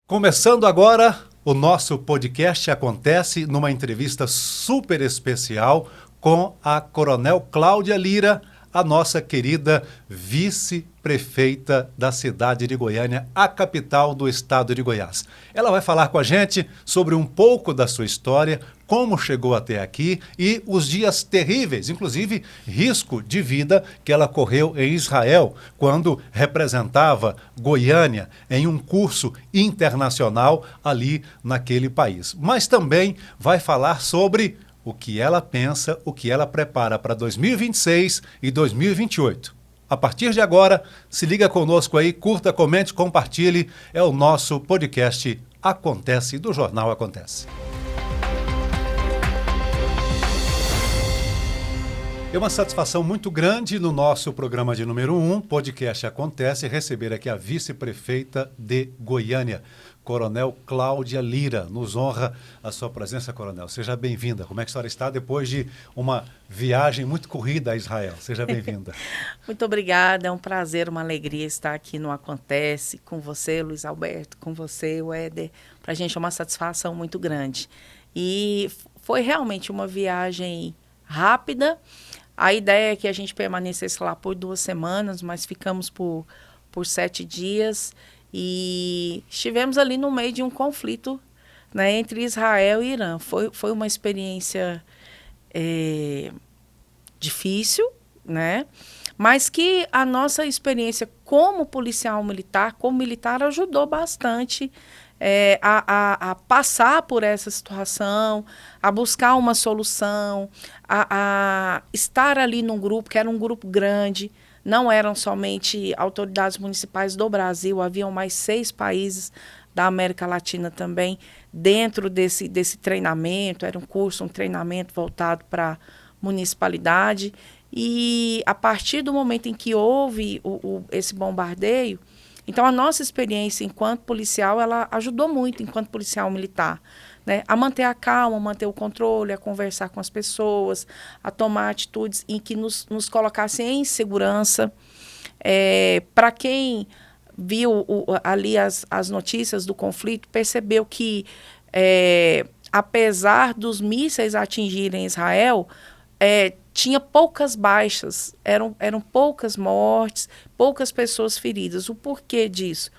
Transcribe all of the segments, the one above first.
Começando agora, o nosso podcast acontece numa entrevista super especial com a Coronel Cláudia Lira, a nossa querida vice-prefeita da cidade de Goiânia, a capital do estado de Goiás. Ela vai falar com a gente sobre um pouco da sua história, como chegou até aqui e os dias terríveis, inclusive risco de vida que ela correu em Israel, quando representava Goiânia em um curso internacional ali naquele país. Mas também vai falar sobre o que ela pensa, o que ela prepara para 2026 e 2028. A partir de agora, se liga conosco aí, curta, comente, compartilhe. É o nosso podcast Acontece, do Jornal Acontece. É uma satisfação muito grande no nosso programa de número 1, podcast Acontece, receber aqui a vice-prefeita de Goiânia, Coronel Cláudia Lira. Nos honra a sua presença, Coronel. Seja bem-vinda. Como é que a senhora está depois de uma viagem muito corrida a Israel? Seja bem-vinda. Muito obrigada. É um prazer, uma alegria estar aqui no Acontece com você, Luiz Alberto, com você, o Éder. Para a gente é uma satisfação muito grande. E foi realmente uma viagem rápida. A ideia é que a gente permanecesse lá por 2 semanas, mas ficamos por 7 dias e estivemos ali no meio de um conflito, né, entre Israel e Irã. Foi uma experiência difícil, né, mas que a nossa experiência como policial militar, como militar, ajudou bastante a passar por essa situação, a buscar uma solução, a estar ali num grupo, que era um grupo grande, não eram somente autoridades municipais do Brasil, haviam mais 6 países da América Latina também dentro desse treinamento, era um treinamento voltado para municipalidade, e a partir do momento em que houve esse bombardeio, então, a nossa experiência enquanto policial, ela ajudou muito, enquanto policial militar, né, a manter a calma, a manter o controle, a conversar com as pessoas, a tomar atitudes em que nos colocassem em segurança. Para quem viu ali as notícias do conflito, percebeu que, apesar dos mísseis atingirem Israel, tinha poucas baixas, eram poucas mortes, poucas pessoas feridas. O porquê disso?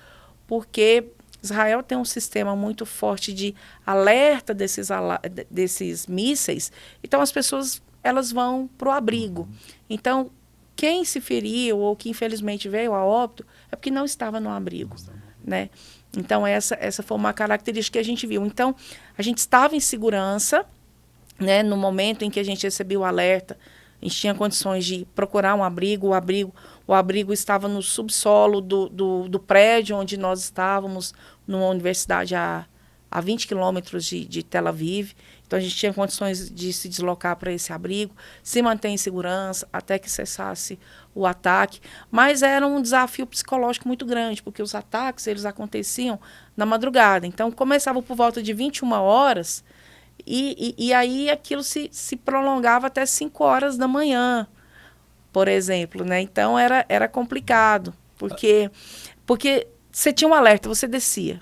Porque Israel tem um sistema muito forte de alerta desses mísseis, então as pessoas elas vão para o abrigo. Então, quem se feriu ou que infelizmente veio a óbito é porque não estava no abrigo, né? Então, essa foi uma característica que a gente viu. Então, a gente estava em segurança, né, no momento em que a gente recebeu o alerta, a gente tinha condições de procurar um abrigo. O abrigo estava no subsolo do prédio onde nós estávamos, numa universidade a 20 quilômetros de Tel Aviv. Então, a gente tinha condições de se deslocar para esse abrigo, se manter em segurança até que cessasse o ataque. Mas era um desafio psicológico muito grande, porque os ataques eles aconteciam na madrugada. Então, começava por volta de 21 horas, e aí aquilo se prolongava até 5 horas da manhã, por exemplo, né? Então era complicado, porque você tinha um alerta, você descia.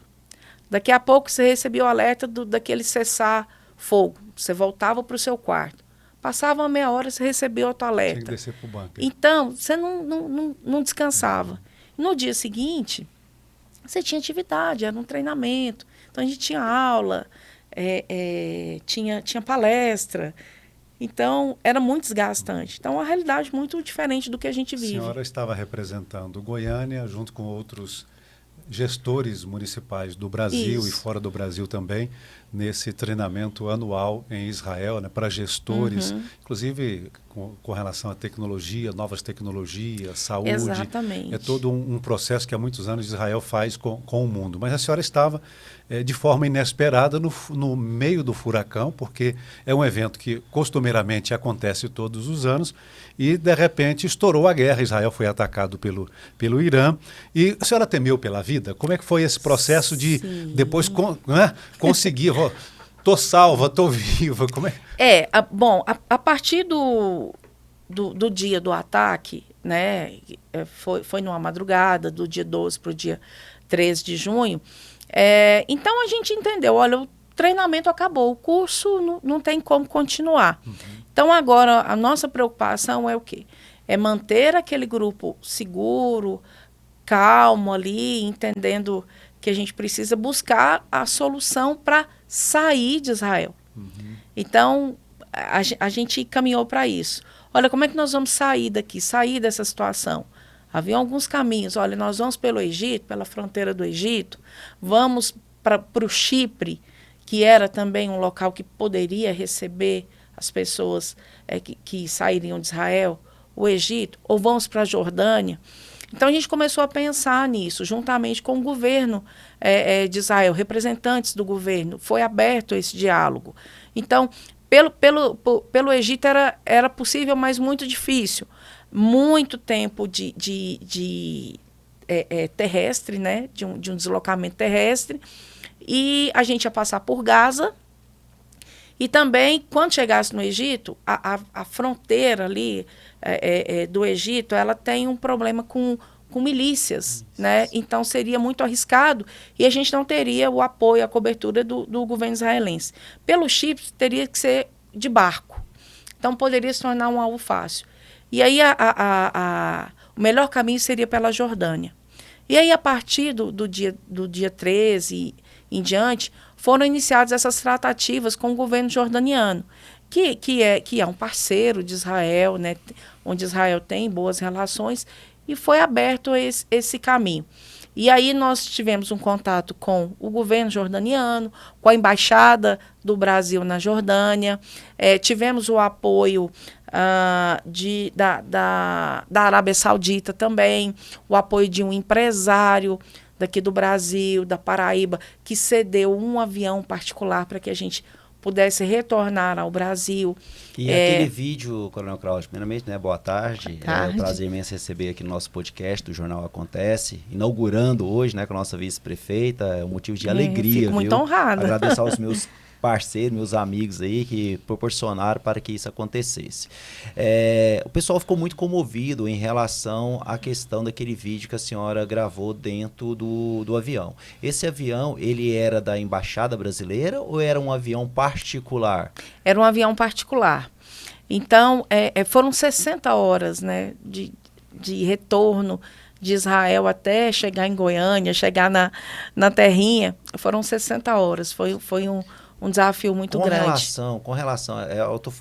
Daqui a pouco você recebia o alerta daquele cessar-fogo. Você voltava para o seu quarto. Passava uma meia hora, você recebia outro alerta. Tinha que descer para o bunker. Então, você não descansava. No dia seguinte, você tinha atividade, era um treinamento. Então, a gente tinha aula, tinha palestra. Então, era muito desgastante. Então, uma realidade muito diferente do que a gente vive. A senhora estava representando Goiânia, junto com outros gestores municipais do Brasil e fora do Brasil também, nesse treinamento anual em Israel, né, para gestores, inclusive com relação à tecnologia, novas tecnologias, saúde. Exatamente. É todo um processo que há muitos anos Israel faz com o mundo. Mas a senhora estava de forma inesperada no meio do furacão, porque é um evento que costumeiramente acontece todos os anos, e de repente estourou a guerra, Israel foi atacado pelo Irã, e a senhora temeu pela vida? Como é que foi esse processo de depois conseguir, tô salva, tô viva, como é? Bom, a partir do dia do ataque, né, foi numa madrugada, do dia 12 para o dia 13 de junho, Então a gente entendeu, olha, o treinamento acabou, o curso não tem como continuar. Então agora a nossa preocupação é o quê? É manter aquele grupo seguro, calmo ali, entendendo que a gente precisa buscar a solução para sair de Israel. Então, a gente caminhou para isso. Olha, como é que nós vamos sair daqui, sair dessa situação? Havia alguns caminhos. Olha, nós vamos pelo Egito, pela fronteira do Egito, vamos para o Chipre, que era também um local que poderia receber as pessoas que sairiam de Israel, o Egito, ou vamos para a Jordânia. Então, a gente começou a pensar nisso, juntamente com o governo de Israel, representantes do governo. Foi aberto esse diálogo. Então, pelo Egito era possível, mas muito difícil. Muito tempo de terrestre, né? de um deslocamento terrestre. E a gente ia passar por Gaza. E também, quando chegasse no Egito, a fronteira ali do Egito, ela tem um problema com milícias, né? Então seria muito arriscado e a gente não teria o apoio, a cobertura do governo israelense. Pelo Chipre, teria que ser de barco. Então poderia se tornar um alvo fácil. E aí o melhor caminho seria pela Jordânia. E aí, a partir do dia 13 em diante, foram iniciadas essas tratativas com o governo jordaniano, que é um parceiro de Israel, né, onde Israel tem boas relações, e foi aberto esse caminho. E aí nós tivemos um contato com o governo jordaniano, com a embaixada do Brasil na Jordânia, tivemos o apoio da Arábia Saudita também, o apoio de um empresário daqui do Brasil, da Paraíba, que cedeu um avião particular para que a gente pudesse retornar ao Brasil. E aquele vídeo, Coronel Krause, primeiramente, né, boa tarde. Boa tarde. É um prazer imenso receber aqui no nosso podcast do Jornal Acontece, inaugurando hoje, né, com a nossa vice-prefeita, é um motivo de alegria. Fico muito honrada. Agradecer aos meus parceiros, meus amigos aí que proporcionaram para que isso acontecesse. O pessoal ficou muito comovido em relação à questão daquele vídeo que a senhora gravou dentro do avião. Esse avião, ele era da Embaixada Brasileira ou era um avião particular? Era um avião particular. Então, foram 60 horas, né, de retorno de Israel até chegar em Goiânia, chegar na terrinha. Foram 60 horas. Foi um desafio muito grande. Com relação, eu estou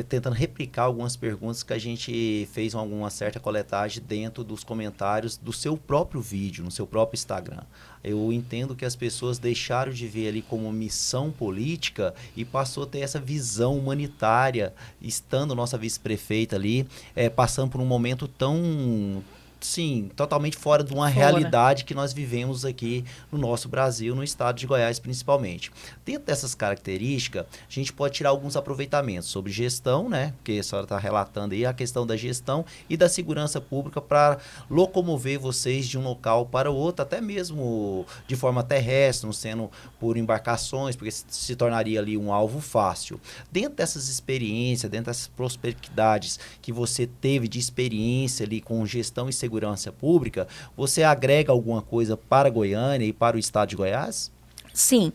tentando replicar algumas perguntas que a gente fez alguma certa coletagem dentro dos comentários do seu próprio vídeo, no seu próprio Instagram. Eu entendo que as pessoas deixaram de ver ali como missão política e passou a ter essa visão humanitária, estando nossa vice-prefeita ali, passando por um momento tão... Sim, totalmente fora de uma realidade que nós vivemos aqui no nosso Brasil, no estado de Goiás principalmente. Dentro dessas características, a gente pode tirar alguns aproveitamentos sobre gestão, né? Porque a senhora está relatando aí a questão da gestão e da segurança pública para locomover vocês de um local para o outro, até mesmo de forma terrestre, não sendo por embarcações, porque se tornaria ali um alvo fácil. Dentro dessas experiências, dentro dessas prosperidades que você teve de experiência ali com gestão e segurança pública, você agrega alguma coisa para Goiânia e para o estado de Goiás? Sim.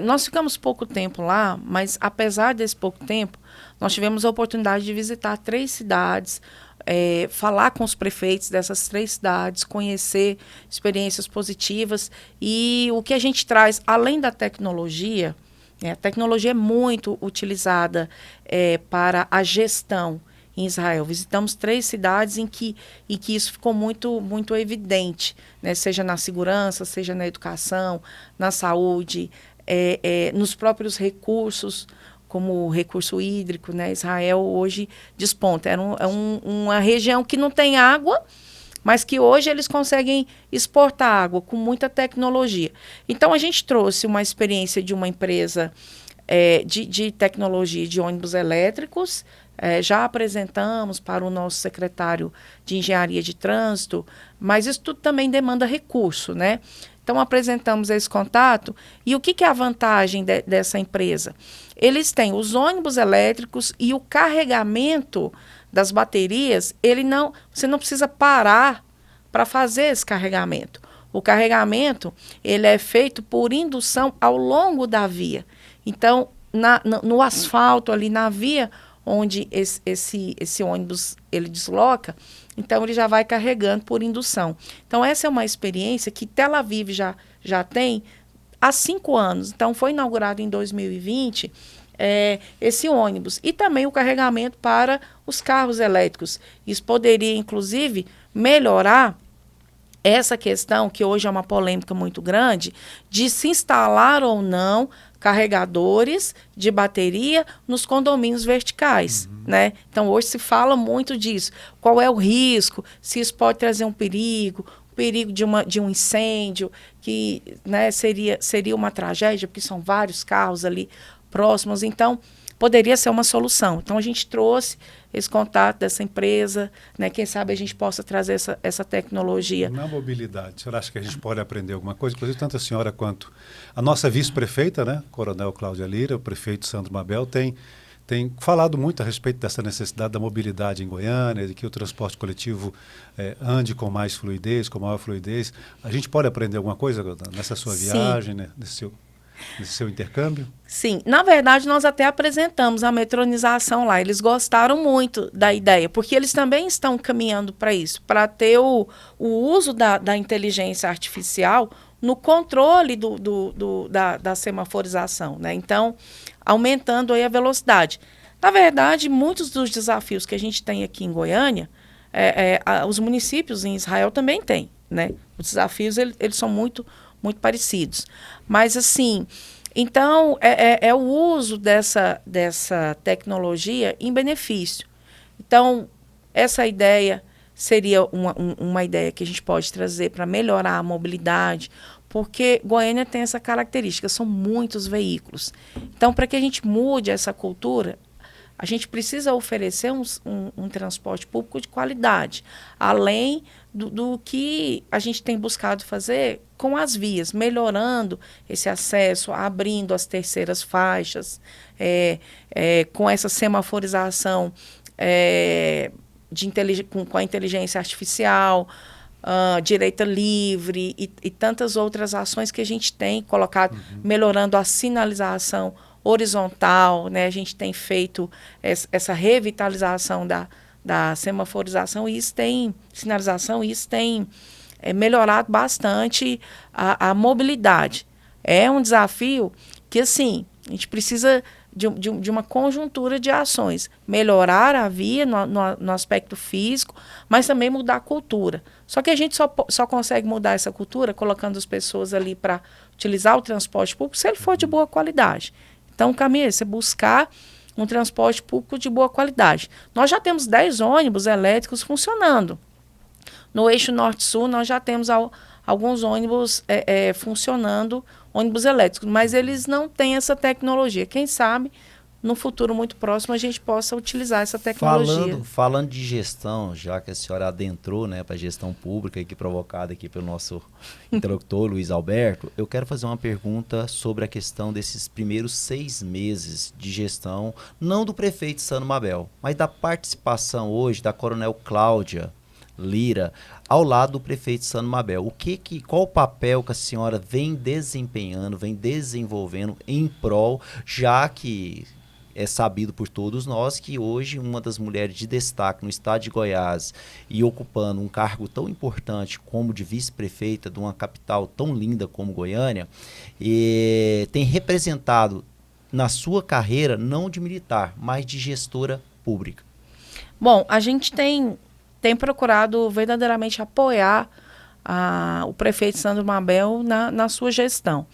Nós ficamos pouco tempo lá, mas apesar desse pouco tempo, nós tivemos a oportunidade de visitar 3 cidades, falar com os prefeitos dessas 3 cidades, conhecer experiências positivas. E o que a gente traz, além da tecnologia, a tecnologia é muito utilizada para a gestão em Israel. Visitamos 3 cidades em que isso ficou muito, muito evidente, né? Seja na segurança, seja na educação, na saúde, nos próprios recursos, como o recurso hídrico, né? Israel hoje desponta. Uma região que não tem água, mas que hoje eles conseguem exportar água com muita tecnologia. Então, a gente trouxe uma experiência de uma empresa de tecnologia de ônibus elétricos. Já apresentamos para o nosso secretário de Engenharia de Trânsito, mas isso tudo também demanda recurso, né? Então, apresentamos esse contato. E o que é a vantagem dessa empresa? Eles têm os ônibus elétricos e o carregamento das baterias, você não precisa parar para fazer esse carregamento. O carregamento, ele é feito por indução ao longo da via. Então, no asfalto, ali na via, onde esse ônibus ele desloca, então ele já vai carregando por indução. Então, essa é uma experiência que Tel Aviv já tem há 5 anos. Então, foi inaugurado em 2020 esse ônibus. E também o carregamento para os carros elétricos. Isso poderia, inclusive, melhorar essa questão, que hoje é uma polêmica muito grande, de se instalar ou não carregadores de bateria nos condomínios verticais, né? Então, hoje se fala muito disso. Qual é o risco? Se isso pode trazer um perigo de um incêndio, que, né, seria uma tragédia, porque são vários carros ali próximos. Então, poderia ser uma solução. Então, a gente trouxe esse contato dessa empresa, né? Quem sabe a gente possa trazer essa tecnologia. Na mobilidade, a senhora acha que a gente pode aprender alguma coisa? Inclusive, tanto a senhora quanto a nossa vice-prefeita, né, Coronel Cláudia Lira, o prefeito Sandro Mabel, tem falado muito a respeito dessa necessidade da mobilidade em Goiânia, de que o transporte coletivo ande com mais fluidez, com maior fluidez. A gente pode aprender alguma coisa nessa sua viagem, né, nesse seu intercâmbio? Sim, na verdade nós até apresentamos a metronização lá, eles gostaram muito da ideia, porque eles também estão caminhando para isso, para ter o uso da inteligência artificial no controle da semaforização, né? Então, aumentando aí a velocidade. Na verdade, muitos dos desafios que a gente tem aqui em Goiânia, os municípios em Israel também têm, né? Os desafios, eles são muito parecidos. Mas, assim, então, é o uso dessa tecnologia em benefício. Então, essa ideia seria uma ideia que a gente pode trazer para melhorar a mobilidade, porque Goiânia tem essa característica, são muitos veículos. Então, para que a gente mude essa cultura, a gente precisa oferecer um transporte público de qualidade, além do que a gente tem buscado fazer com as vias, melhorando esse acesso, abrindo as terceiras faixas, com essa semaforização com a inteligência artificial, direita livre e tantas outras ações que a gente tem colocado, melhorando a sinalização horizontal, né? A gente tem feito essa revitalização da semaforização e sinalização, e isso tem melhorado bastante a mobilidade. É um desafio que, assim, a gente precisa de uma conjuntura de ações. Melhorar a via no aspecto físico, mas também mudar a cultura. Só que a gente só consegue mudar essa cultura colocando as pessoas ali para utilizar o transporte público se ele for de boa qualidade. Então, o caminho é você buscar um transporte público de boa qualidade. Nós já temos 10 ônibus elétricos funcionando. No eixo norte-sul, nós já temos alguns ônibus funcionando, ônibus elétricos, mas eles não têm essa tecnologia. Quem sabe, no futuro muito próximo, a gente possa utilizar essa tecnologia. Falando de gestão, já que a senhora adentrou, né, para a gestão pública, provocada aqui pelo nosso interlocutor, Luiz Alberto, eu quero fazer uma pergunta sobre a questão desses primeiros 6 meses de gestão, não do prefeito Sandro Mabel, mas da participação hoje da Coronel Cláudia Lira ao lado do prefeito Sandro Mabel. Qual o papel que a senhora vem desempenhando, vem desenvolvendo em prol, já que é sabido por todos nós que hoje uma das mulheres de destaque no estado de Goiás e ocupando um cargo tão importante como de vice-prefeita de uma capital tão linda como Goiânia, tem representado na sua carreira, não de militar, mas de gestora pública. Bom, a gente tem procurado verdadeiramente apoiar o prefeito Sandro Mabel na sua gestão.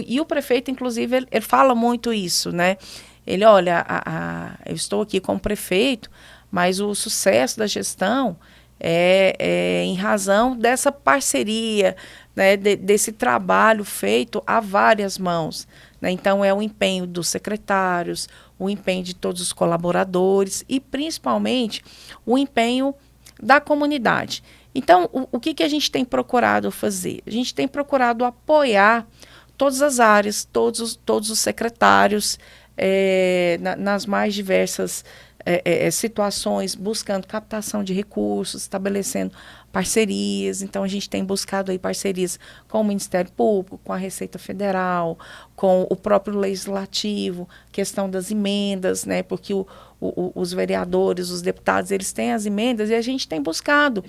E o prefeito, inclusive, ele fala muito isso, né? Ele, olha, eu estou aqui como prefeito, mas o sucesso da gestão é em razão dessa parceria, né, desse trabalho feito a várias mãos, né? Então, é o empenho dos secretários, o empenho de todos os colaboradores e, principalmente, o empenho da comunidade. Então, o que a gente tem procurado fazer? A gente tem procurado apoiar todas as áreas, todos os secretários, nas mais diversas situações, buscando captação de recursos, estabelecendo parcerias. Então, a gente tem buscado aí parcerias com o Ministério Público, com a Receita Federal, com o próprio Legislativo, questão das emendas, né? Porque os vereadores, os deputados, eles têm as emendas e a gente tem buscado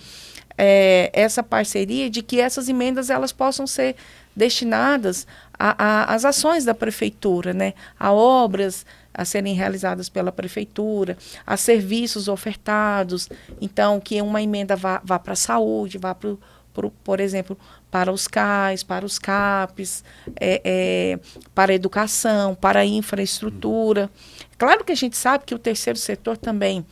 essa parceria de que essas emendas elas possam ser destinadas às ações da prefeitura, né? A obras a serem realizadas pela prefeitura, a serviços ofertados. Então, que uma emenda vá para a saúde, vá por exemplo, para os CAIs, para os CAPs, para a educação, para a infraestrutura. Claro que a gente sabe que o terceiro setor também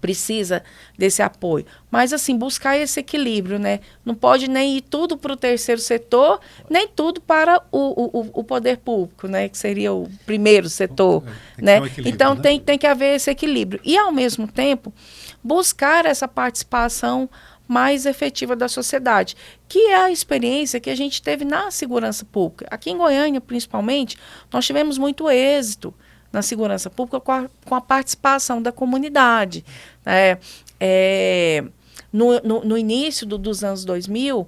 precisa desse apoio, mas assim, buscar esse equilíbrio, né? Não pode nem ir tudo para o terceiro setor, nem tudo para o poder público, né? Que seria o primeiro setor, né? Então, né? Tem que haver esse equilíbrio. E, ao mesmo tempo, buscar essa participação mais efetiva da sociedade, que é a experiência que a gente teve na segurança pública. Aqui em Goiânia, principalmente, nós tivemos muito êxito na segurança pública com a participação da comunidade. No início dos anos 2000,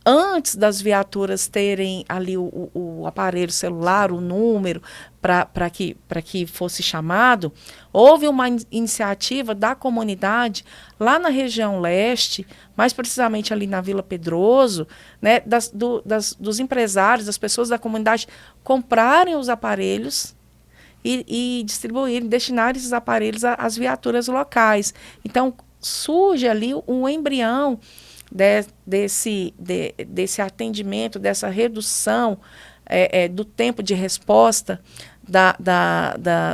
antes das viaturas terem ali o aparelho celular, o número, para que fosse chamado, houve uma iniciativa da comunidade lá na região leste, mais precisamente ali na Vila Pedroso, né, dos empresários, das pessoas da comunidade comprarem os aparelhos e distribuírem, destinarem esses aparelhos às viaturas locais. Então, surge ali um embrião desse atendimento, dessa redução do tempo de resposta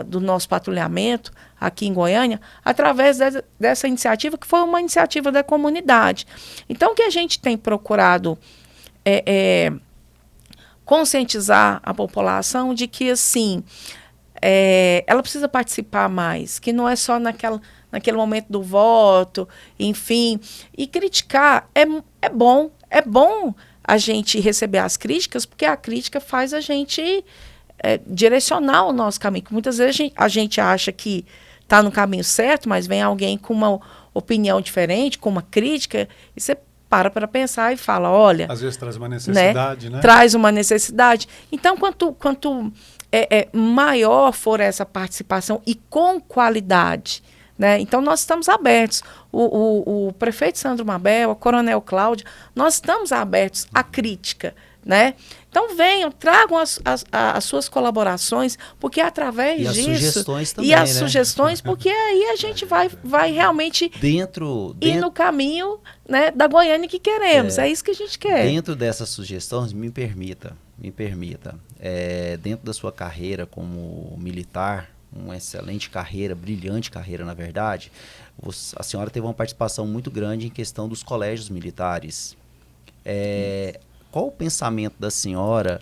do nosso patrulhamento aqui em Goiânia, através dessa iniciativa, que foi uma iniciativa da comunidade. Então, o que a gente tem procurado conscientizar a população de que, assim, ela precisa participar mais, que não é só naquele momento do voto, enfim. E criticar é bom a gente receber as críticas, porque a crítica faz a gente direcionar o nosso caminho. Muitas vezes a gente acha que está no caminho certo, mas vem alguém com uma opinião diferente, com uma crítica, e você para pensar e fala, olha... Às vezes traz uma necessidade, né? Traz uma necessidade. Então, quanto maior for essa participação e com qualidade, né? Então, nós estamos abertos. O prefeito Sandro Mabel, a coronel Cláudia, nós estamos abertos à crítica, né? Então, venham, tragam as suas colaborações, porque através disso... E as sugestões também, né? Sugestões, porque aí a gente vai realmente ir no caminho, né, da Goiânia que queremos. É isso que a gente quer. Dentro dessas sugestões, me permita, dentro da sua carreira como militar, uma excelente carreira, brilhante carreira, na verdade, a senhora teve uma participação muito grande em questão dos colégios militares. Qual o pensamento da senhora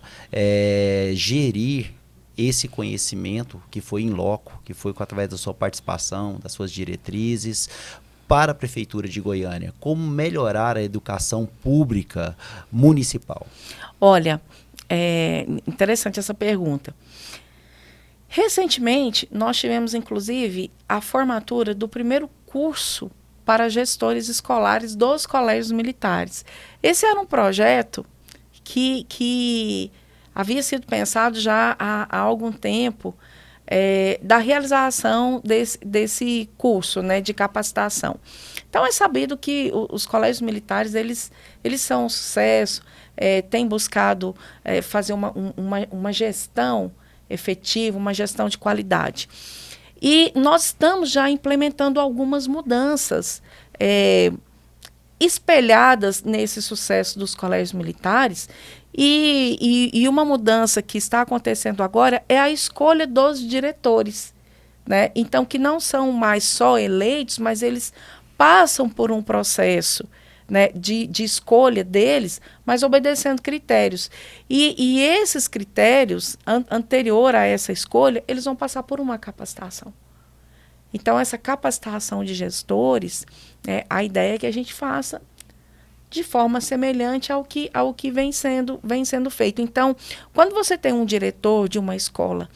gerir esse conhecimento que foi in loco, que foi através da sua participação, das suas diretrizes, para a Prefeitura de Goiânia? Como melhorar a educação pública municipal? Olha, interessante essa pergunta. Recentemente, nós tivemos, inclusive, a formatura do primeiro curso para gestores escolares dos colégios militares. Esse era um projeto que havia sido pensado já há algum tempo, da realização desse curso, né, de capacitação. Então, é sabido que os colégios militares, eles são um sucesso, têm buscado fazer uma gestão efetiva, uma gestão de qualidade. E nós estamos já implementando algumas mudanças espelhadas nesse sucesso dos colégios militares, e uma mudança que está acontecendo agora é a escolha dos diretores, né? Então, que não são mais só eleitos, mas eles passam por um processo, né, de escolha deles, mas obedecendo critérios. E esses critérios, anterior a essa escolha, eles vão passar por uma capacitação. Então, essa capacitação de gestores, a ideia é que a gente faça de forma semelhante ao que vem sendo feito. Então, quando você tem um diretor de uma escola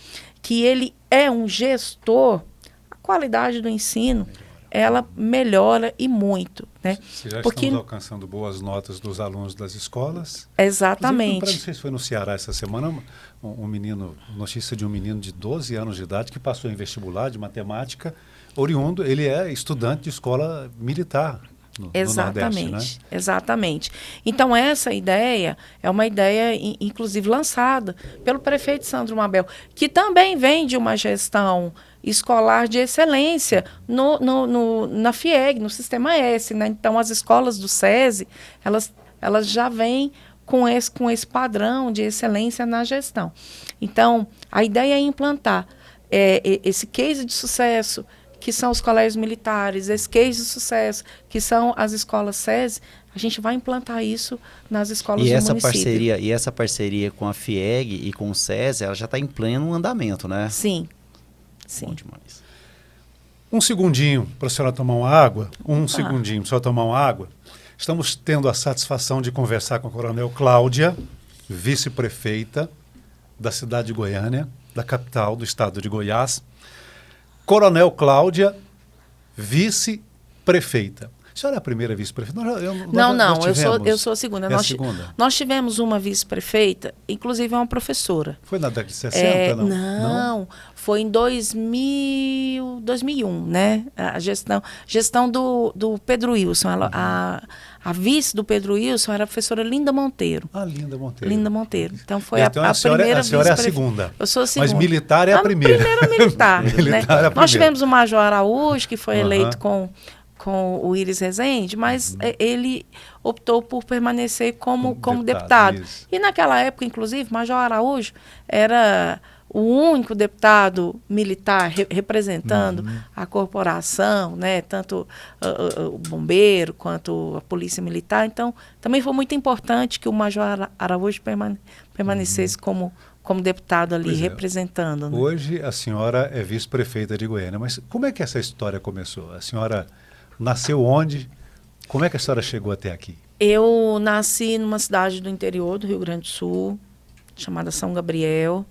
que ele é um gestor, a qualidade do ensino ela melhora e muito, né? Se já Porque estamos alcançando boas notas dos alunos das escolas. exatamente. Não sei se foi no Ceará essa semana, notícia de um menino de 12 anos de idade que passou em vestibular de matemática, oriundo, ele é estudante de escola militar no Exatamente, Nordeste, né? exatamente. Então, essa ideia é uma ideia, inclusive, lançada pelo prefeito Sandro Mabel, que também vem de uma gestão escolar de excelência na FIEG, no Sistema S, né? Então, as escolas do SESI, elas já vêm com esse padrão de excelência na gestão. Então, a ideia é implantar esse case de sucesso, que são os colégios militares, esse case de sucesso, que são as escolas SESI, a gente vai implantar isso nas escolas do município. E essa parceria com a FIEG e com o SESI, ela já está em pleno andamento, né? Sim, sim. Bom demais. Um segundinho para a senhora tomar uma água. Segundinho para a senhora tomar uma água. Estamos tendo a satisfação de conversar com a Coronel Cláudia, vice-prefeita da cidade de Goiânia, da capital do estado de Goiás. Coronel Cláudia, vice-prefeita. A senhora é a primeira vice-prefeita? Não, eu sou a segunda. É a segunda. Nós tivemos uma vice-prefeita, inclusive uma professora. Foi na década de 60, não? Não, foi em 2001, né? A gestão do Pedro Wilson. A vice do Pedro Wilson era a professora Linda Monteiro. Linda Monteiro. Linda Monteiro. Então foi então, a primeira vice-prefeita. A senhora é a segunda. Eu sou a segunda. Mas militar é a primeira. Primeira militar. Né? Militar é a primeira. Nós tivemos o Major Araújo, que foi eleito com o Íris Rezende, mas ele optou por permanecer como deputado. E naquela época, inclusive, Major Araújo era o único deputado militar representando a corporação, né? Tanto o bombeiro quanto a polícia militar. Então, também foi muito importante que o Major Araújo permanecesse como deputado ali, representando. Né? Hoje a senhora é vice-prefeita de Goiânia, mas como é que essa história começou? A senhora nasceu onde? Como é que a senhora chegou até aqui? Eu nasci numa cidade do interior do Rio Grande do Sul, chamada São Gabriel.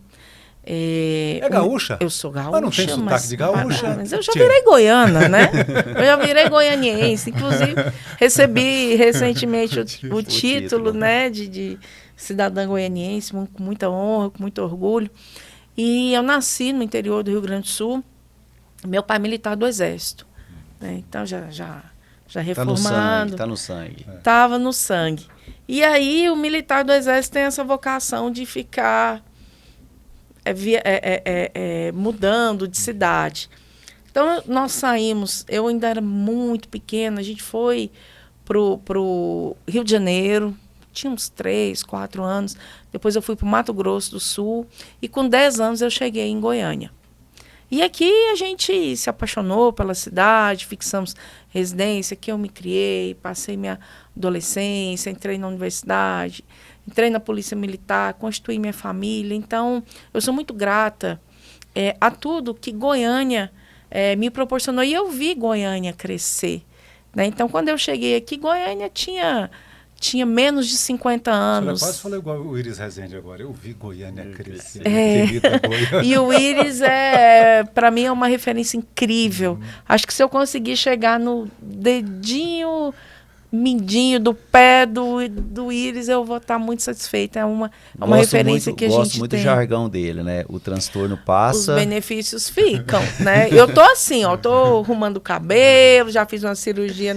É gaúcha? Eu sou gaúcha. Mas não tem sotaque de gaúcha? Mas eu já virei goiana, né? Eu já virei goianiense. Inclusive, recebi recentemente o título, né, de cidadã goianiense, com muita honra, com muito orgulho. E eu nasci no interior do Rio Grande do Sul. Meu pai é militar do Exército. Né? Então, já reformando. Está no sangue. Estava no sangue. E aí, o militar do Exército tem essa vocação de ficar mudando de cidade. Então, nós saímos, eu ainda era muito pequena, a gente foi pro Rio de Janeiro, tinha uns 3, 4 anos. Depois eu fui para o Mato Grosso do Sul e com 10 anos eu cheguei em Goiânia. E aqui a gente se apaixonou pela cidade, fixamos residência, aqui eu me criei, passei minha adolescência, entrei na universidade, entrei na Polícia Militar, constituí minha família. Então, eu sou muito grata a tudo que Goiânia me proporcionou. E eu vi Goiânia crescer. Né? Então, quando eu cheguei aqui, Goiânia tinha menos de 50 anos. Você quase falou igual o Íris Rezende agora. Eu vi Goiânia crescer. E o Íris, para mim, é uma referência incrível. Acho que se eu conseguir chegar no dedinho mindinho do pé do Íris, eu vou estar muito satisfeita. É uma referência que a gente tem. Gosto muito do jargão dele, né? O transtorno passa... Os benefícios ficam, né? Eu tô assim, tô arrumando o cabelo, já fiz uma cirurgia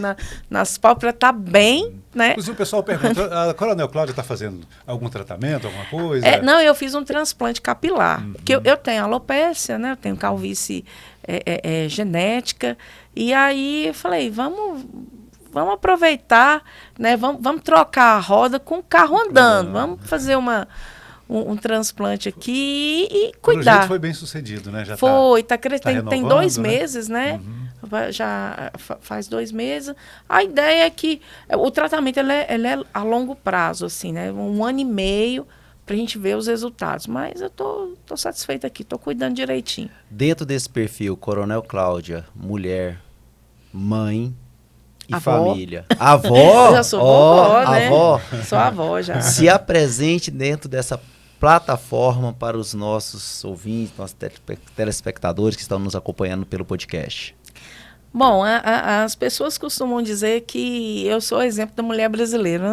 nas pálpebras, tá bem, né? Inclusive o pessoal pergunta, a Coronel Cláudia está fazendo algum tratamento, alguma coisa? Não, eu fiz um transplante capilar. Porque eu tenho alopécia, né? Eu tenho calvície genética. E aí eu falei, vamos aproveitar, né? Vamos trocar a roda com o carro andando. Vamos fazer um transplante aqui e cuidar. Pelo jeito foi bem sucedido, né? Já tá crescendo. Tem 2 meses, né? Já faz 2 meses. A ideia é que o tratamento ele é a longo prazo, assim, né? 1 ano e meio para a gente ver os resultados. Mas eu tô satisfeita aqui, tô cuidando direitinho. Dentro desse perfil, Coronel Cláudia, mulher, mãe e avó. Família. Avó? Eu já sou vovó, né? Avó. Sou avó já. Se apresente dentro dessa plataforma para os nossos ouvintes, nossos telespectadores que estão nos acompanhando pelo podcast. Bom, as pessoas costumam dizer que eu sou o exemplo da mulher brasileira.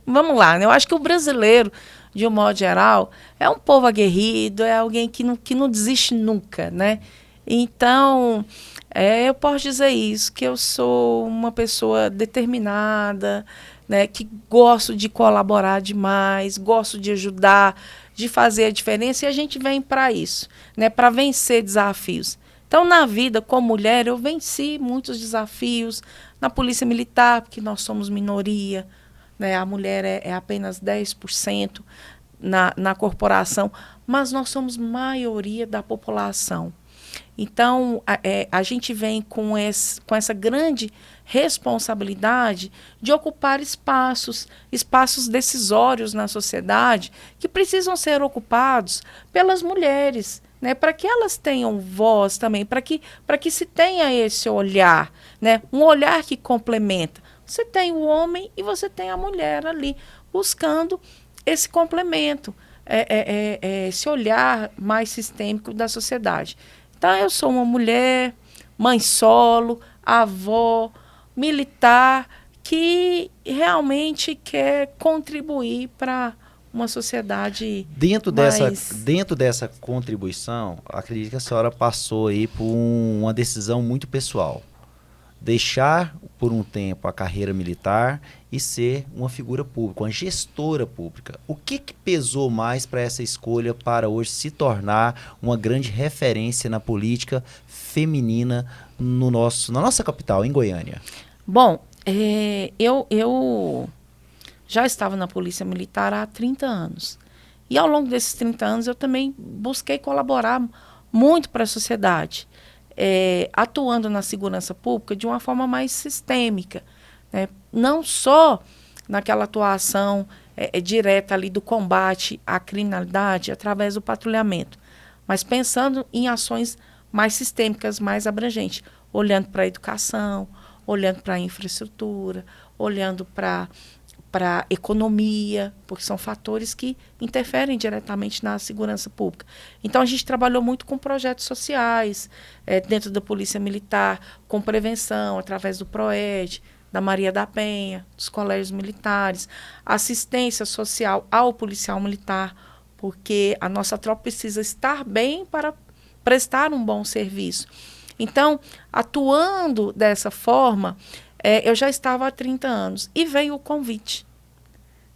Vamos lá, né? Eu acho que o brasileiro, de um modo geral, é um povo aguerrido, é alguém que não desiste nunca, né? Então, eu posso dizer isso, que eu sou uma pessoa determinada, né? Que gosto de colaborar demais, gosto de ajudar, de fazer a diferença, e a gente vem para isso, né? Para vencer desafios. Então, na vida, como mulher, eu venci muitos desafios na Polícia Militar, porque nós somos minoria, né? A mulher é apenas 10% na corporação, mas nós somos maioria da população. Então, a gente vem com essa grande responsabilidade de ocupar espaços decisórios na sociedade que precisam ser ocupados pelas mulheres, né, para que elas tenham voz também, para que se tenha esse olhar, né, um olhar que complementa. Você tem o homem e você tem a mulher ali, buscando esse complemento, esse olhar mais sistêmico da sociedade. Então, eu sou uma mulher, mãe solo, avó, militar, que realmente quer contribuir para uma sociedade dentro dessa contribuição, acredito que a senhora passou aí por uma decisão muito pessoal. Deixar por um tempo a carreira militar e ser uma figura pública, uma gestora pública. O que pesou mais para essa escolha para hoje se tornar uma grande referência na política feminina na nossa capital, em Goiânia? Bom, eu já estava na Polícia Militar há 30 anos. E ao longo desses 30 anos eu também busquei colaborar muito para a sociedade, atuando na segurança pública de uma forma mais sistêmica, né? Não só naquela atuação direta ali do combate à criminalidade através do patrulhamento, mas pensando em ações mais sistêmicas, mais abrangentes, olhando para a educação, olhando para a infraestrutura, olhando para a economia, porque são fatores que interferem diretamente na segurança pública. Então, a gente trabalhou muito com projetos sociais, dentro da Polícia Militar, com prevenção, através do PROED, da Maria da Penha, dos colégios militares, assistência social ao policial militar, porque a nossa tropa precisa estar bem para prestar um bom serviço. Então, atuando dessa forma, eu já estava há 30 anos e veio o convite.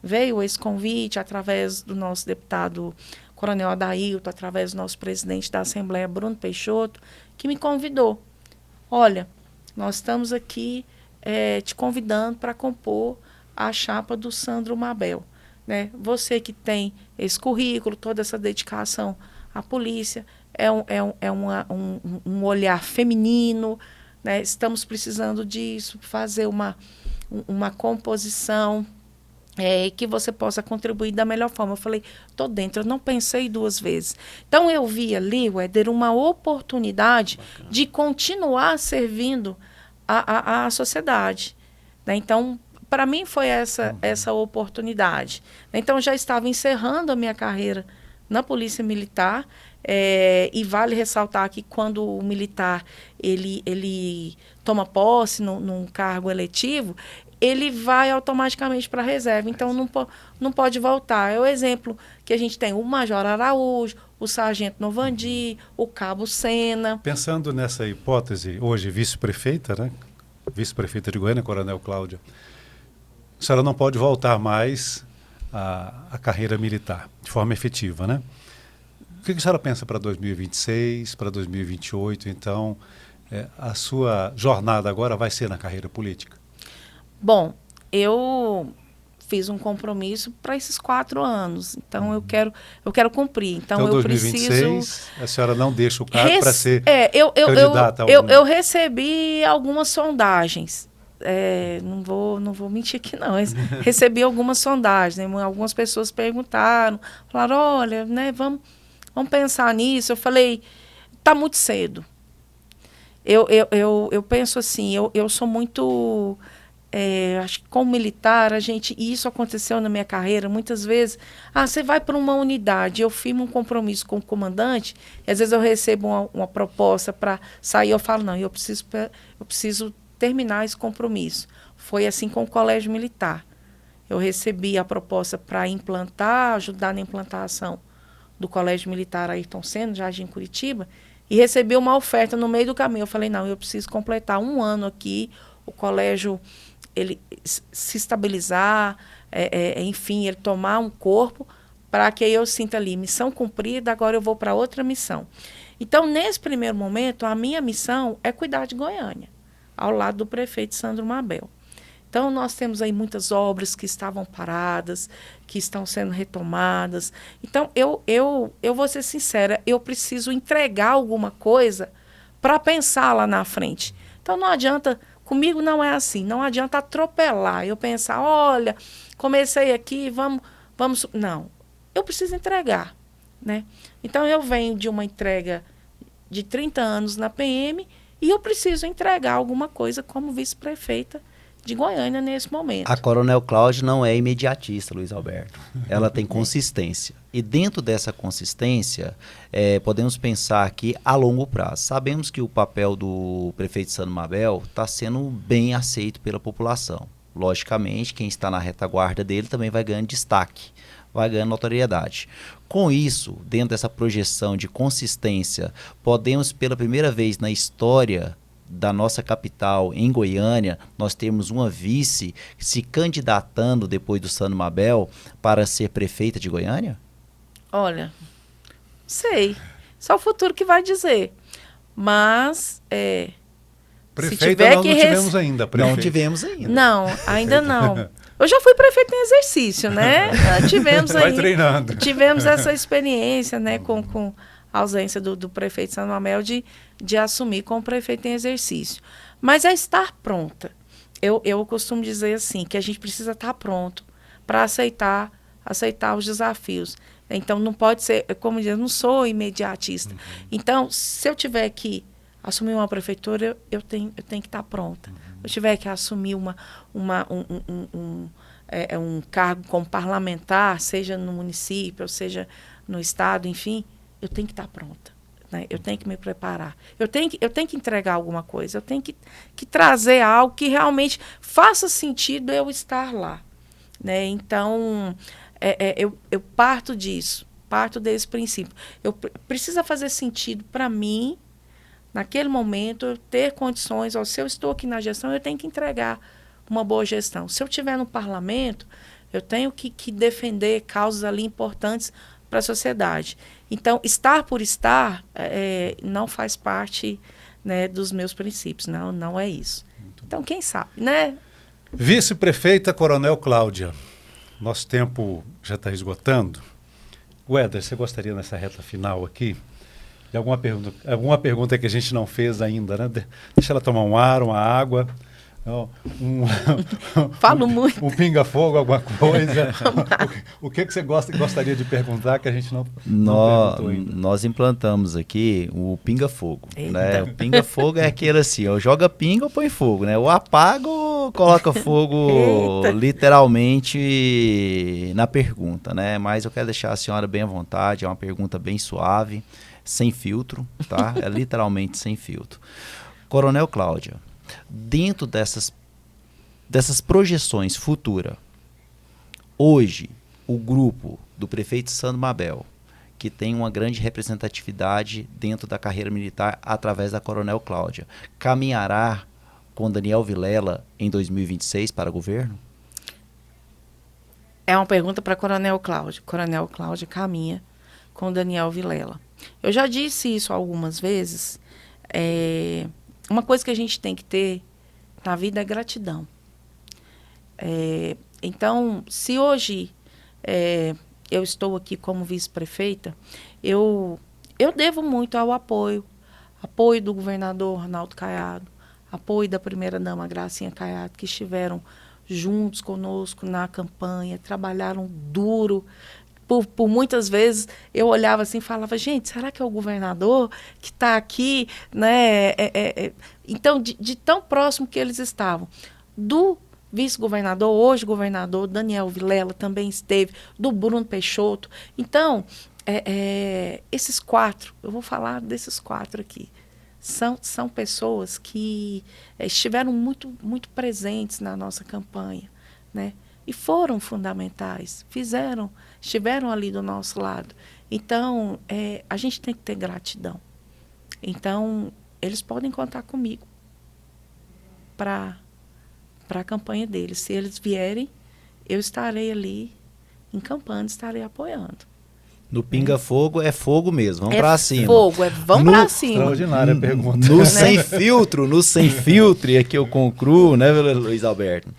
Veio esse convite através do nosso deputado Coronel Adailton, através do nosso presidente da Assembleia, Bruno Peixoto, que me convidou. Olha, nós estamos aqui te convidando para compor a chapa do Sandro Mabel, né? Você que tem esse currículo, toda essa dedicação à polícia, um olhar feminino, né? Estamos precisando disso, fazer uma composição que você possa contribuir da melhor forma. Eu falei, estou dentro, eu não pensei duas vezes. Então, eu vi ali, Wéder, uma oportunidade de continuar servindo a sociedade, né? Então, para mim foi essa oportunidade. Então, já estava encerrando a minha carreira na Polícia Militar, e vale ressaltar que quando o militar ele toma posse num cargo eletivo, ele vai automaticamente para a reserva. Então, não pode voltar. É o exemplo que a gente tem o Major Araújo, o Sargento Novandi, o Cabo Sena. Pensando nessa hipótese, hoje vice-prefeita, né? Vice-prefeita de Goiânia, Coronel Cláudia, a senhora não pode voltar mais à carreira militar de forma efetiva, né? O que a senhora pensa para 2026, para 2028? Então, a sua jornada agora vai ser na carreira política? Bom, eu fiz um compromisso para esses 4 anos. Então, eu quero cumprir. Então, eu 2026, preciso... a senhora não deixa o cargo para ser candidata? Eu recebi algumas sondagens. Não vou mentir aqui, não. Recebi algumas sondagens. Né? Algumas pessoas perguntaram, falaram, olha, né, vamos pensar nisso. Eu falei, está muito cedo. Eu penso assim, eu sou muito acho que como militar, e isso aconteceu na minha carreira muitas vezes, você vai para uma unidade, eu firmo um compromisso com o comandante, e às vezes eu recebo uma proposta para sair, eu falo, não, eu preciso terminar esse compromisso. Foi assim com o Colégio Militar. Eu recebi a proposta para ajudar na implantação do Colégio Militar Ayrton Senna, Jardim Curitiba, e recebi uma oferta no meio do caminho. Eu falei, não, eu preciso completar 1 ano aqui, o colégio ele se estabilizar, enfim, ele tomar um corpo, para que eu sinta ali, missão cumprida, agora eu vou para outra missão. Então, nesse primeiro momento, a minha missão é cuidar de Goiânia, ao lado do prefeito Sandro Mabel. Então, nós temos aí muitas obras que estavam paradas, que estão sendo retomadas. Então, eu vou ser sincera, eu preciso entregar alguma coisa para pensar lá na frente. Então, não adianta, comigo não é assim, não adianta atropelar, eu pensar, olha, comecei aqui, vamos... Não, eu preciso entregar, né? Então, eu venho de uma entrega de 30 anos na PM e eu preciso entregar alguma coisa como vice-prefeita de Goiânia nesse momento. A Coronel Cláudia não é imediatista, Luiz Alberto. Ela tem consistência. E dentro dessa consistência, podemos pensar aqui a longo prazo. Sabemos que o papel do prefeito Sandro Mabel está sendo bem aceito pela população. Logicamente, quem está na retaguarda dele também vai ganhando destaque, vai ganhando notoriedade. Com isso, dentro dessa projeção de consistência, podemos, pela primeira vez na história da nossa capital, em Goiânia, nós temos uma vice se candidatando depois do Sandro Mabel para ser prefeita de Goiânia? Olha, sei. Só o futuro que vai dizer. Mas, prefeita nós não tivemos ainda. Não tivemos ainda. Não, ainda não. Eu já fui prefeita em exercício, né? Vai treinando. Tivemos essa experiência, né, com a ausência do prefeito Sandro Mabel de assumir como prefeito em exercício. Mas é estar pronta. Eu costumo dizer assim, que a gente precisa estar pronto para aceitar os desafios. Então, não pode ser, como eu não sou imediatista. Então, se eu tiver que assumir uma prefeitura, eu tenho que estar pronta. Se eu tiver que assumir um cargo como parlamentar, seja no município, ou seja no estado, enfim, eu tenho que estar pronta, né? Eu tenho que me preparar. Eu tenho que entregar alguma coisa. Eu tenho que trazer algo que realmente faça sentido eu estar lá, né? Então, eu parto disso, parto desse princípio. Precisa fazer sentido para mim, naquele momento, eu ter condições. Se eu estou aqui na gestão, eu tenho que entregar uma boa gestão. Se eu estiver no parlamento, eu tenho que defender causas ali importantes para a sociedade. Então, estar por estar não faz parte, né, dos meus princípios. Não é isso. Então, quem sabe, né? Vice-prefeita Coronel Cláudia, nosso tempo já está esgotando. Weder, você gostaria nessa reta final aqui de alguma pergunta que a gente não fez ainda, né? Deixa ela tomar um ar, uma água. Falo muito. Um pinga-fogo, alguma coisa. O que você gostaria de perguntar que a gente não perguntou ainda? Nós implantamos aqui o pinga-fogo, né? O pinga-fogo é aquele assim, ou joga pinga ou põe fogo, né? Ou apaga ou coloca fogo literalmente na pergunta, né? Mas eu quero deixar a senhora bem à vontade, é uma pergunta bem suave, sem filtro, tá? É literalmente sem filtro. Coronel Cláudia, dentro dessas projeções futuras, hoje, o grupo do prefeito Sandro Mabel, que tem uma grande representatividade dentro da carreira militar através da Coronel Cláudia, caminhará com Daniel Vilela em 2026 para o governo? É uma pergunta para Coronel Cláudia. Coronel Cláudia caminha com Daniel Vilela. Eu já disse isso algumas vezes. Uma coisa que a gente tem que ter na vida é gratidão. Então, se hoje eu estou aqui como vice-prefeita, eu devo muito ao apoio do governador Ronaldo Caiado, apoio da primeira-dama Gracinha Caiado, que estiveram juntos conosco na campanha, trabalharam duro. Por muitas vezes eu olhava assim e falava, gente, será que é o governador que está aqui? Né? Então, de tão próximo que eles estavam. Do vice-governador, hoje governador, Daniel Vilela também esteve, do Bruno Peixoto. Então, esses 4, eu vou falar desses 4 aqui, são pessoas que estiveram muito, muito presentes na nossa campanha, né? E foram fundamentais, estiveram ali do nosso lado. Então, a gente tem que ter gratidão. Então, eles podem contar comigo para a campanha deles. Se eles vierem, eu estarei ali encampando, estarei apoiando. No Pinga Fogo é fogo mesmo, vamos pra cima. Vamos pra cima. Extraordinária a pergunta. No sem filtro, e aqui eu concluo, né, Luiz Alberto?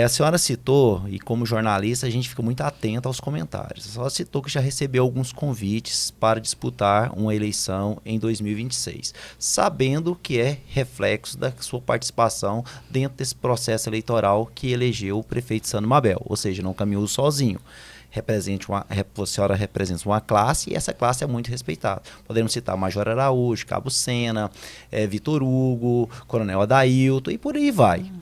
A senhora citou, e como jornalista a gente fica muito atento aos comentários. A senhora citou que já recebeu alguns convites para disputar uma eleição em 2026, sabendo que é reflexo da sua participação dentro desse processo eleitoral que elegeu o prefeito Sandro Mabel, ou seja, não caminhou sozinho. A senhora representa uma classe e essa classe é muito respeitada. Podemos citar Major Araújo, Cabo Sena, Vitor Hugo, Coronel Adailton e por aí vai.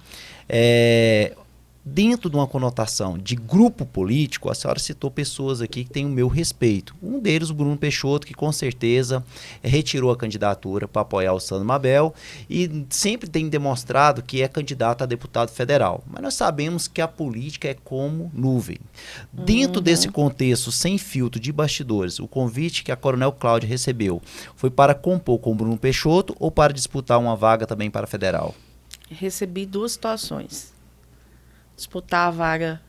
Dentro de uma conotação de grupo político, a senhora citou pessoas aqui que têm o meu respeito. Um deles, o Bruno Peixoto, que com certeza retirou a candidatura para apoiar o Sandro Mabel e sempre tem demonstrado que é candidato a deputado federal. Mas nós sabemos que a política é como nuvem. Dentro desse contexto, sem filtro de bastidores, o convite que a Coronel Cláudia recebeu foi para compor com o Bruno Peixoto ou para disputar uma vaga também para federal? Recebi 2 situações. Disputar a vaga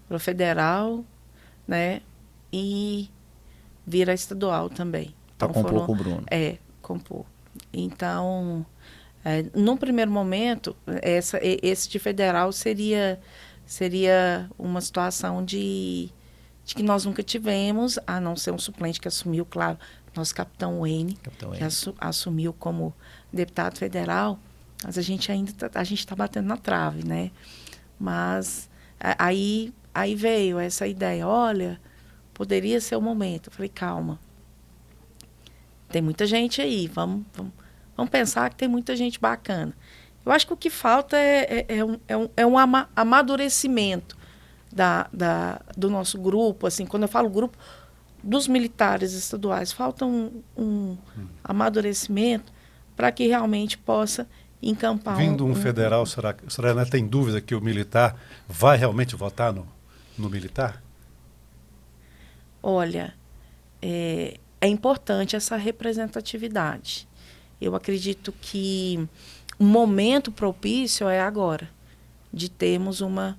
para o federal, né? E vir a estadual também. Para compor com o Bruno. Compor. Então, num primeiro momento, esse de federal seria uma situação de que nós nunca tivemos, a não ser um suplente que assumiu, claro, nosso capitão Wayne, que assumiu como deputado federal, mas a gente está batendo na trave, né? Mas aí veio essa ideia, olha, poderia ser o momento. Eu falei, calma, tem muita gente aí, vamos pensar que tem muita gente bacana. Eu acho que o que falta é um amadurecimento do nosso grupo, assim, quando eu falo grupo, dos militares estaduais, falta um amadurecimento para que realmente possa encampar. Vindo um federal, será que a senhora tem dúvida que o militar vai realmente votar no militar? Olha, é importante essa representatividade. Eu acredito que o momento propício é agora, de termos uma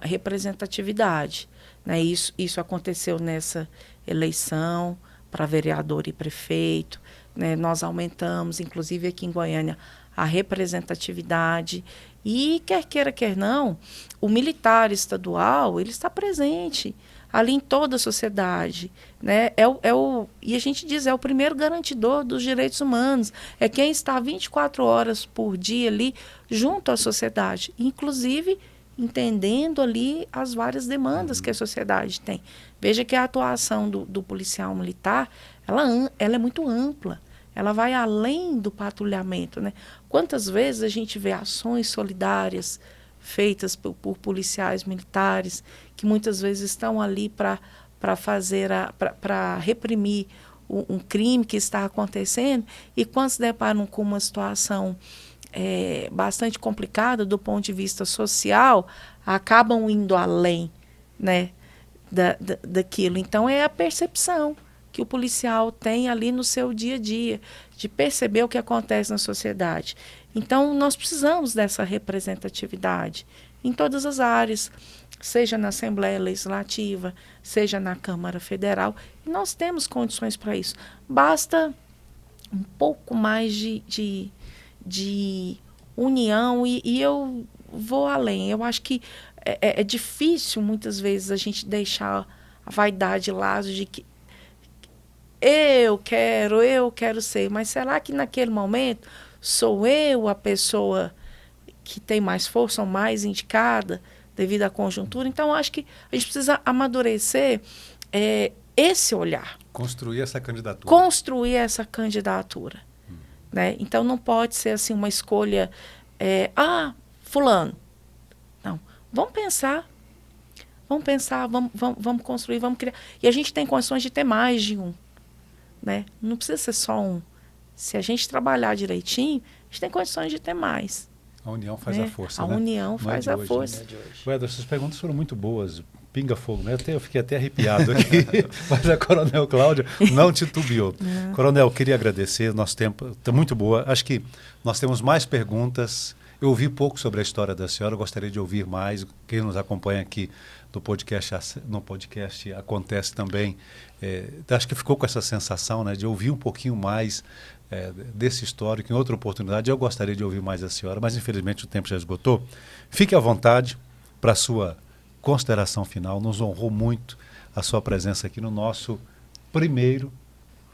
representatividade, né? Isso aconteceu nessa eleição para vereador e prefeito, né? Nós aumentamos, inclusive aqui em Goiânia, a representatividade e, quer queira, quer não, o militar estadual, ele está presente ali em toda a sociedade, né? E a gente diz, é o primeiro garantidor dos direitos humanos, é quem está 24 horas por dia ali junto à sociedade, inclusive entendendo ali as várias demandas que a sociedade tem. Veja que a atuação do policial militar, ela é muito ampla. Ela vai além do patrulhamento, né? Quantas vezes a gente vê ações solidárias feitas por policiais militares, que muitas vezes estão ali para reprimir um crime que está acontecendo, e quando se deparam com uma situação bastante complicada do ponto de vista social, acabam indo além, né, daquilo. Então, é a percepção que o policial tem ali no seu dia a dia, de perceber o que acontece na sociedade. Então, nós precisamos dessa representatividade em todas as áreas, seja na Assembleia Legislativa, seja na Câmara Federal, e nós temos condições para isso. Basta um pouco mais de união, e eu vou além. Eu acho que é difícil, muitas vezes, a gente deixar a vaidade de lado de que eu quero ser, mas será que naquele momento sou eu a pessoa que tem mais força ou mais indicada devido à conjuntura? Então, acho que a gente precisa amadurecer esse olhar. Construir essa candidatura. Né? Então, não pode ser assim uma escolha, fulano, Vamos pensar, vamos construir, vamos criar. E a gente tem condições de ter mais de um, né? Não precisa ser só um. Se a gente trabalhar direitinho, a gente tem condições de ter mais. A união faz né? a força, A né? união faz a força. Edson, essas perguntas foram muito boas. Pinga fogo, né? Eu fiquei até arrepiado aqui, mas a Coronel Cláudia não titubeou. Coronel, queria agradecer, nosso tempo está muito boa. Acho que nós temos mais perguntas. Eu ouvi pouco sobre a história da senhora, eu gostaria de ouvir mais. Quem nos acompanha aqui no podcast acontece também. Acho que ficou com essa sensação, né, de ouvir um pouquinho mais desse histórico. Em outra oportunidade, eu gostaria de ouvir mais a senhora, mas infelizmente o tempo já esgotou. Fique à vontade para a sua consideração final. Nos honrou muito a sua presença aqui no nosso primeiro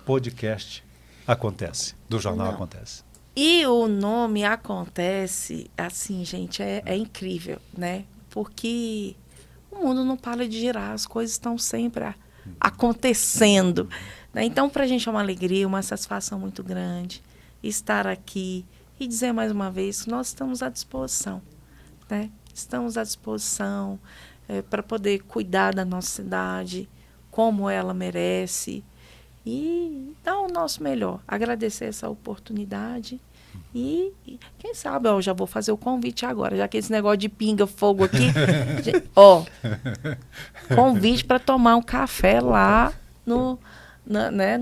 podcast Acontece, do Jornal Acontece. E o nome Acontece, assim, gente, é incrível, né? Porque o mundo não para de girar, as coisas estão sempre acontecendo. Né? Então, para a gente é uma alegria, uma satisfação muito grande estar aqui e dizer mais uma vez que nós estamos à disposição, né? Estamos à disposição para poder cuidar da nossa cidade como ela merece e dar o nosso melhor. Agradecer essa oportunidade e quem sabe, eu já vou fazer o convite agora, já que esse negócio de pinga fogo aqui, convite para tomar um café lá no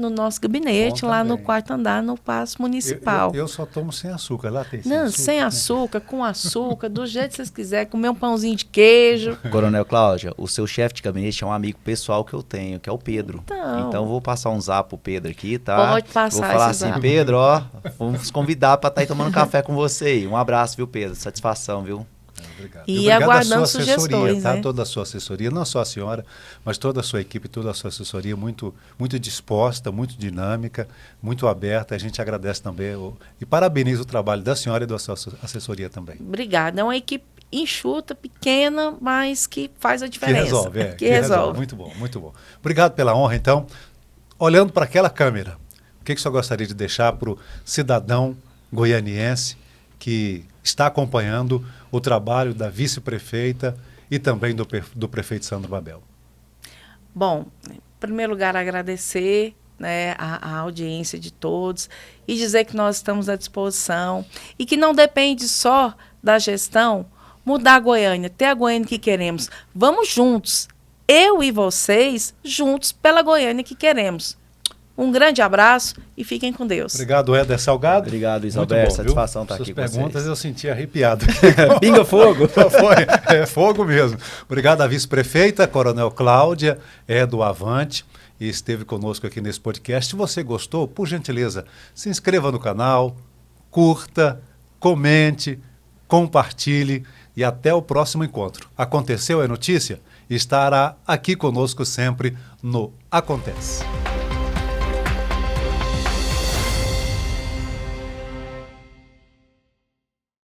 nosso gabinete, lá no quarto andar, no Paço Municipal. Eu só tomo sem açúcar, lá tem Não, sem açúcar, com açúcar, do jeito que vocês quiserem, comer um pãozinho de queijo. Coronel Cláudia, o seu chefe de gabinete é um amigo pessoal que eu tenho, que é o Pedro. Então vou passar um zap pro Pedro aqui, tá? Pode passar. Vou falar assim, zap. Pedro, vamos convidar para estar aí tomando café com você aí. Um abraço, viu, Pedro? Satisfação, viu? Obrigado. E aguardando sugestões, tá? né? Toda a sua assessoria, não só a senhora, mas toda a sua equipe, toda a sua assessoria muito, muito disposta, muito dinâmica, muito aberta. A gente agradece também e parabeniza o trabalho da senhora e da sua assessoria também. Obrigada. É uma equipe enxuta, pequena, mas que faz a diferença. Que resolve. Muito bom, muito bom. Obrigado pela honra, então. Olhando para aquela câmera, o que o senhor gostaria de deixar para o cidadão goianiense que está acompanhando o trabalho da vice-prefeita e também do prefeito Sandro Babel? Bom, em primeiro lugar, agradecer, né, a audiência de todos e dizer que nós estamos à disposição e que não depende só da gestão mudar a Goiânia, ter a Goiânia que queremos. Vamos juntos, eu e vocês, juntos pela Goiânia que queremos. Um grande abraço e fiquem com Deus. Obrigado, Éder Salgado. Obrigado, Isabel. Satisfação estar aqui com vocês. Suas perguntas eu senti arrepiado. Pinga fogo. É fogo mesmo. Obrigado à vice-prefeita, Coronel Cláudia, do Avante, e esteve conosco aqui nesse podcast. Se você gostou, por gentileza, se inscreva no canal, curta, comente, compartilhe e até o próximo encontro. Aconteceu é notícia? Estará aqui conosco sempre no Acontece.